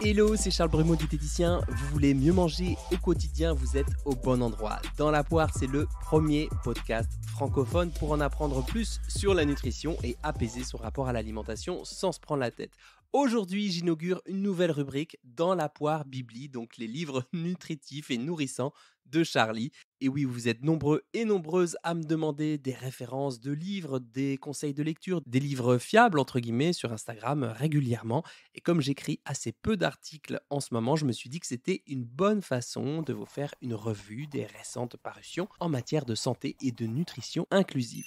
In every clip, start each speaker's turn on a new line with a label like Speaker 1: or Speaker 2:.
Speaker 1: Hello, c'est Charles Brumeau, diététicien. Vous voulez mieux manger au quotidien, vous êtes au bon endroit. Dans la poire, c'est le premier podcast francophone pour en apprendre plus sur la nutrition et apaiser son rapport à l'alimentation sans se prendre la tête. Aujourd'hui, j'inaugure une nouvelle rubrique dans la poire Bibli, donc les livres nutritifs et nourrissants de Charlie. Et oui, vous êtes nombreux et nombreuses à me demander des références de livres, des conseils de lecture, des livres fiables, entre guillemets, sur Instagram régulièrement. Et comme j'écris assez peu d'articles en ce moment, je me suis dit que c'était une bonne façon de vous faire une revue des récentes parutions en matière de santé et de nutrition inclusive.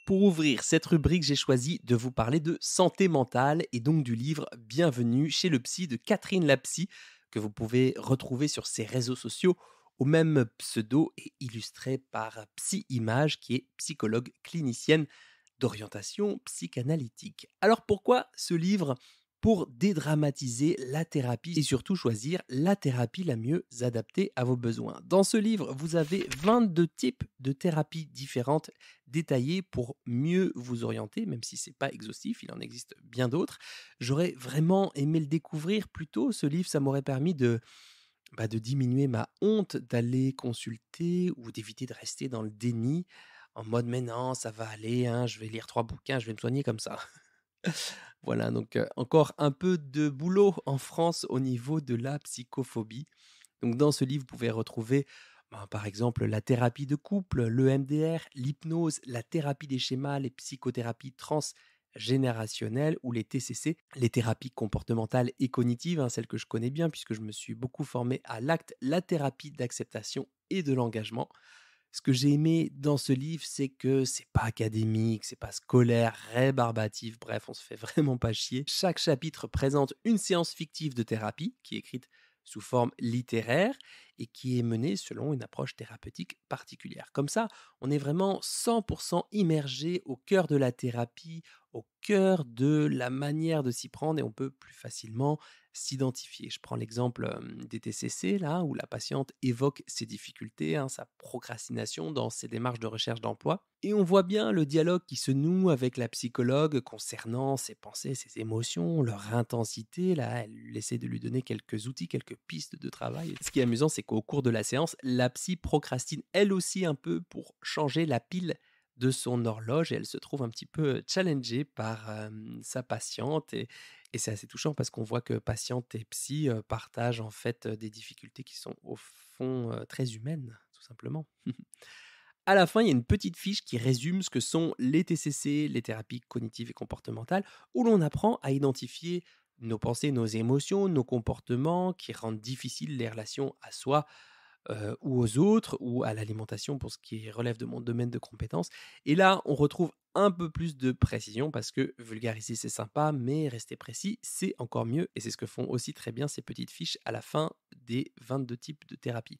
Speaker 1: Pour ouvrir cette rubrique, j'ai choisi de vous parler de santé mentale et donc du livre Bienvenue chez le psy de Catherine la psy, que vous pouvez retrouver sur ses réseaux sociaux au même pseudo et illustré par Psy Image, qui est psychologue clinicienne d'orientation psychanalytique. Alors pourquoi ce livre? Pour dédramatiser la thérapie et surtout choisir la thérapie la mieux adaptée à vos besoins. Dans ce livre, vous avez 22 types de thérapies différentes détaillées pour mieux vous orienter, même si ce n'est pas exhaustif, il en existe bien d'autres. J'aurais vraiment aimé le découvrir plus tôt, ce livre, ça m'aurait permis de diminuer ma honte d'aller consulter ou d'éviter de rester dans le déni en mode mais non, ça va aller, hein, je vais lire 3 bouquins, je vais me soigner comme ça. Voilà, donc encore un peu de boulot en France au niveau de la psychophobie. Donc dans ce livre, vous pouvez retrouver par exemple la thérapie de couple, le MDR, l'hypnose, la thérapie des schémas, les psychothérapies transgénérationnelles ou les TCC, les thérapies comportementales et cognitives, celles que je connais bien puisque je me suis beaucoup formé à l'acte, la thérapie d'acceptation et de l'engagement. Ce que j'ai aimé dans ce livre, c'est que c'est pas académique, c'est pas scolaire, rébarbatif, bref, on se fait vraiment pas chier. Chaque chapitre présente une séance fictive de thérapie qui est écrite sous forme littéraire et qui est menée selon une approche thérapeutique particulière. Comme ça, on est vraiment 100% immergé au cœur de la thérapie, au cœur de la manière de s'y prendre et on peut plus facilement s'identifier. Je prends l'exemple des TCC, là, où la patiente évoque ses difficultés, sa procrastination dans ses démarches de recherche d'emploi. Et on voit bien le dialogue qui se noue avec la psychologue concernant ses pensées, ses émotions, leur intensité. Là, elle essaie de lui donner quelques outils, quelques pistes de travail. Ce qui est amusant, c'est qu'au cours de la séance, la psy procrastine elle aussi un peu pour changer la pile de son horloge et elle se trouve un petit peu challengée par sa patiente et c'est assez touchant parce qu'on voit que patiente et psy partagent en fait des difficultés qui sont au fond très humaines, tout simplement. À la fin, il y a une petite fiche qui résume ce que sont les TCC, les thérapies cognitives et comportementales, où l'on apprend à identifier nos pensées, nos émotions, nos comportements qui rendent difficiles les relations à soi ou aux autres, ou à l'alimentation pour ce qui relève de mon domaine de compétences. Et là, on retrouve un peu plus de précision parce que vulgariser, c'est sympa, mais rester précis, c'est encore mieux. Et c'est ce que font aussi très bien ces petites fiches à la fin des 22 types de thérapies.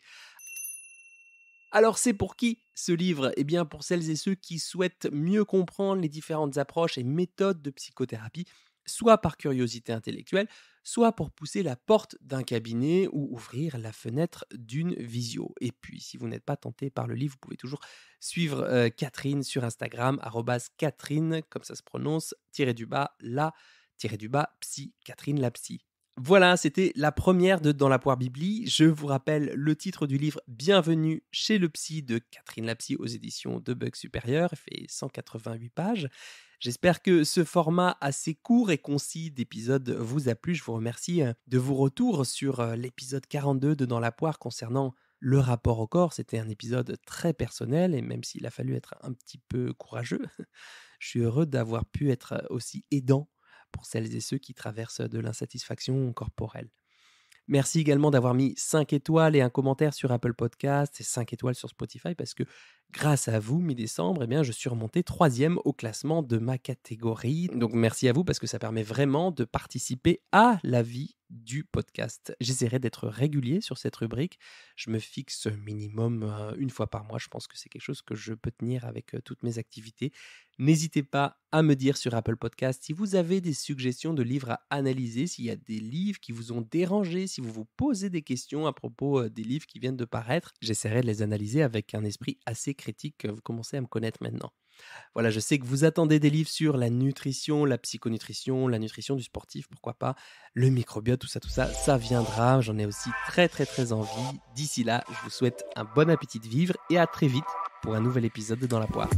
Speaker 1: Alors c'est pour qui ce livre? Eh bien pour celles et ceux qui souhaitent mieux comprendre les différentes approches et méthodes de psychothérapie, soit par curiosité intellectuelle, soit pour pousser la porte d'un cabinet ou ouvrir la fenêtre d'une visio. Et puis si vous n'êtes pas tenté par le livre, vous pouvez toujours suivre Catherine sur Instagram, @Catherine, comme ça se prononce, _la psy, Catherine la psy. Voilà, c'était la première de Dans la poire Bibli. Je vous rappelle le titre du livre Bienvenue chez le psy de Catherine Lapsy aux éditions de Bug Supérieur. Il fait 188 pages. J'espère que ce format assez court et concis d'épisode vous a plu. Je vous remercie de vos retours sur l'épisode 42 de Dans la poire concernant le rapport au corps. C'était un épisode très personnel et même s'il a fallu être un petit peu courageux, je suis heureux d'avoir pu être aussi aidant pour celles et ceux qui traversent de l'insatisfaction corporelle. Merci également d'avoir mis 5 étoiles et un commentaire sur Apple Podcasts et 5 étoiles sur Spotify parce que grâce à vous, mi-décembre, je suis remonté 3e au classement de ma catégorie. Donc merci à vous parce que ça permet vraiment de participer à la vie du podcast. J'essaierai d'être régulier sur cette rubrique. Je me fixe minimum une fois par mois. Je pense que c'est quelque chose que je peux tenir avec toutes mes activités. N'hésitez pas à me dire sur Apple Podcast si vous avez des suggestions de livres à analyser, s'il y a des livres qui vous ont dérangé, si vous vous posez des questions à propos des livres qui viennent de paraître. J'essaierai de les analyser avec un esprit assez critique, vous commencez à me connaître maintenant. Voilà, je sais que vous attendez des livres sur la nutrition, la psychonutrition, la nutrition du sportif, pourquoi pas, le microbiote, tout ça, ça viendra. J'en ai aussi très très très envie. D'ici là, je vous souhaite un bon appétit de vivre et à très vite pour un nouvel épisode de Dans la poire.